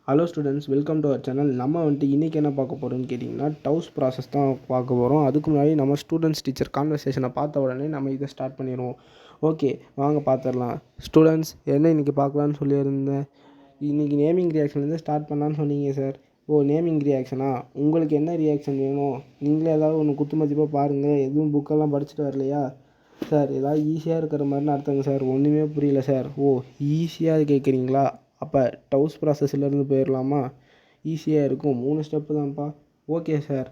Hello students, welcome to our channel. நம்ம இன்றைக்கி என்ன பார்க்க போகிறோம்னு கேட்டிங்கன்னா, டவுஸ் ப்ராசஸ் தான் பார்க்க போகிறோம். அதுக்கு முன்னாடி நம்ம ஸ்டூடெண்ட்ஸ் டீச்சர் கான்வர்சேஷனை பார்த்த உடனே நம்ம இதை ஸ்டார்ட் பண்ணிடுவோம். ஓகே, வாங்க பார்த்துடலாம். ஸ்டூடெண்ட்ஸ், என்ன இன்றைக்கி பார்க்கலான்னு சொல்லியிருந்தேன். இன்றைக்கி நேமிங் ரியாக்ஷன்லேருந்து ஸ்டார்ட் பண்ணலான்னு சொன்னீங்க சார். நேமிங் ரியாக்ஷனா? உங்களுக்கு என்ன ரியாக்ஷன் வேணும்? நீங்களே ஏதாவது ஒன்று குத்து மதிப்பாக பாருங்கள். எதுவும் புக்கெல்லாம் படிச்சுட்டு வரலையா சார்? ஏதாவது ஈஸியாக இருக்கிற மாதிரி நடத்துங்க சார். ஒன்றுமே புரியல சார். ஈஸியாக கேட்குறீங்களா? அப்போ டவுஸ் ப்ராசஸ்லேருந்து போயிடலாமா? ஈஸியாக இருக்கும். 3 ஸ்டெப்பு தான்ப்பா. Okay sir.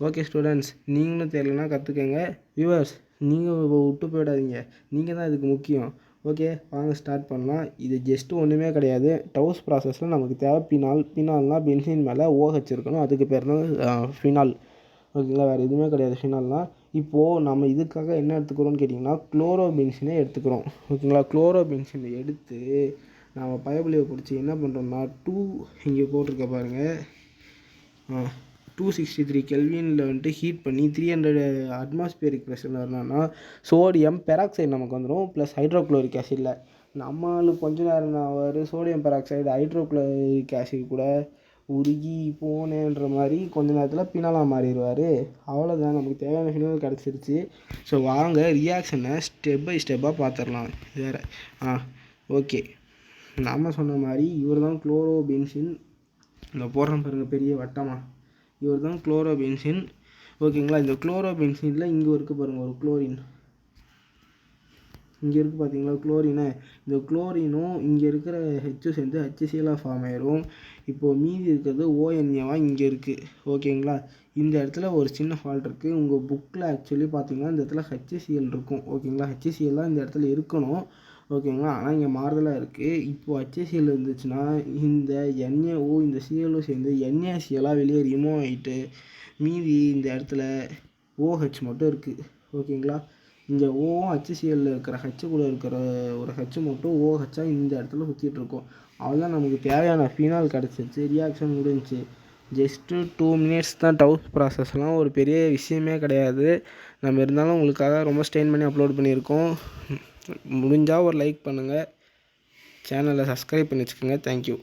ஓகே ஸ்டூடெண்ட்ஸ், நீங்களும் தெரியலனா கற்றுக்கங்க. வியூவர்ஸ், நீங்கள் விட்டு போயிடாதீங்க. நீங்கள் தான் இதுக்கு முக்கியம். ஓகே, வாங்க ஸ்டார்ட் பண்ணலாம். இது ஜஸ்ட்டு ஒன்றுமே கிடையாது. டவுஸ் ப்ராசஸில் நமக்கு தேவை பினால்னால் பென்சீன் மேலே OH இருக்கணும். அதுக்கு பேர் தான் ஃபினால். ஓகேங்களா? வேறு எதுவுமே கிடையாது ஃபினால்னால். இப்போது நம்ம இதுக்காக என்ன எடுத்துக்கிறோன்னு கேட்டிங்கன்னா, குளோரோ பென்சீனை எடுத்துக்கிறோம். ஓகேங்களா? குளோரோ பென்சீனை எடுத்து நம்ம பயபுலியை பிடிச்சி என்ன பண்ணுறோம்னா, இங்கே போட்டிருக்க பாருங்கள், 263 கெல்வினில் ஹீட் பண்ணி 300 அட்மாஸ்பியரிக் ப்ரெஷரில் வரணும்னா சோடியம் பெராக்சைடு நமக்கு வந்துடும். ப்ளஸ் ஹைட்ரோக்ளோரிக் ஆசிடில் நம்மளுக்கு கொஞ்ச நேரம் சோடியம் பெராக்சைடு ஹைட்ரோக்ளோரிக் ஆசிட் கூட உருகி போனேன்ற மாதிரி கொஞ்ச நேரத்தில் பினாலாக மாறிடுவார். அவ்வளோதான், நமக்கு தேவையான ஃபினால் கிடச்சிருச்சு. ஸோ வாங்க ரியாக்ஷனை ஸ்டெப் பை ஸ்டெப்பாக பார்த்துடலாம். வேறு ஓகே, நம்ம சொன்ன மாதிரி இவர் தான் குளோரோ பென்சீன். இந்த போடுறோம் பாருங்கள் பெரிய வட்டமாக, இவர் தான் குளோரோ பென்சீன். ஓகேங்களா? இந்த குளோரோ பென்சீனில் இங்கே இருக்குது பாருங்கள் ஒரு குளோரின். இங்கே இருக்குது பார்த்தீங்களா குளோரினை? இந்த குளோரினும் இங்கே இருக்கிற ஹெச்சும் சேர்ந்து HCl ஃபார்ம் ஆயிரும். இப்போது மீதி இருக்கிறது ONAவாக இங்கே இருக்குது. ஓகேங்களா? இந்த இடத்துல ஒரு சின்ன ஃபால்ட் இருக்குது. உங்கள் புக்கில் ஆக்சுவலி பார்த்தீங்கன்னா இந்த இடத்துல HCl இருக்கும். ஓகேங்களா? HCl தான் இந்த இடத்துல இருக்கணும். ஓகேங்களா? ஆனால் இங்கே மாறுதலாக இருக்குது. இப்போது HCl இருந்துச்சுன்னா இந்த NaO இந்த CLO சேர்ந்து NaClஆக வெளியே ரிமூவ் ஆகிட்டு மீதி இந்த இடத்துல OH மட்டும் இருக்குது. ஓகேங்களா? இங்கே ஓவும் HClல இருக்கிற கூட இருக்கிற ஒரு H மட்டும் OHஆக இந்த இடத்துல சுற்றிட்டு இருக்கும். அவ்வளோதான், நமக்கு தேவையான ஃபினால் கிடச்சிருச்சு. ரியாக்ஷன் முடிஞ்சிச்சு. ஜஸ்ட்டு 2 மினிட்ஸ் தான். டவுஸ் ப்ராசஸ்லாம் ஒரு பெரிய விஷயமே கிடையாது. நம்ம இருந்தாலும் உங்களுக்காக ரொம்ப ஸ்டெயின் பண்ணி அப்லோட் பண்ணியிருக்கோம். முடிஞ்சால் ஒரு லைக் பண்ணுங்கள், சேனலை சப்ஸ்கிரைப் பண்ணி வச்சுக்கோங்க. தேங்க்யூ.